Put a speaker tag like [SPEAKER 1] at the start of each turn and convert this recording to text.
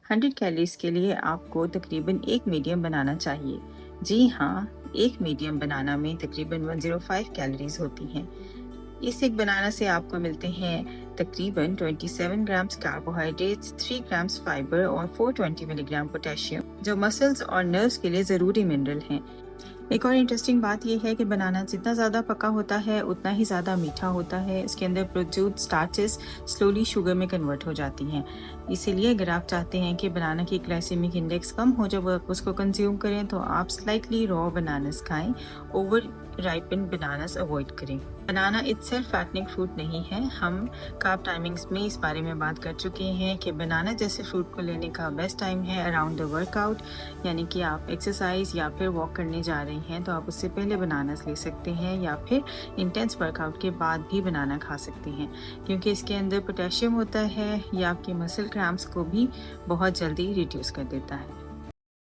[SPEAKER 1] 100 calories के लिए आपको तकरीबन एक मीडियम बनाना चाहिए। जी हाँ, एक मीडियम बनाना में तकरीबन 105 कैलोरीज होती हैं। इस एक बनाना से आपको मिलते हैं तकरीबन 27 ग्राम्स कार्बोहाइड्रेट्स, 3 ग्राम्स फाइबर और 420 मिलीग्राम पोटेशियम, जो मसल्स और नर्व्स के लिए ज़रूरी मिनरल हैं। एक और इंटरेस्टिंग बात यह है कि बनाना जितना ज़्यादा पका होता है उतना ही ज़्यादा मीठा होता है। इसके अंदर मौजूद स्टार्चेस स्लोली शुगर में कन्वर्ट हो जाती हैं। इसीलिए अगर आप चाहते हैं कि बनाना की ग्लाइसेमिक इंडेक्स कम हो जब आप उसको कंज्यूम करें, तो आप स्लाइटली रॉ बनानास खाएं, ओवर राइपन बनानास अवॉइड करें। बनाना इटसेल्फ फैटनिंग फ्रूट नहीं है। हम कार्ब टाइमिंग्स में इस बारे में बात कर चुके हैं कि बनाना जैसे फ्रूट को लेने का बेस्ट टाइम है अराउंड द वर्कआउट, यानी कि आप एक्सरसाइज या फिर वॉक करने जा रहे हैं तो आप उससे पहले बनानास ले सकते हैं, या फिर इंटेंस वर्कआउट के बाद भी बनाना खा सकते हैं, क्योंकि इसके अंदर पोटेशियम होता है। यह आपके मसल क्रैम्प्स को भी बहुत जल्दी रिड्यूस कर देता है।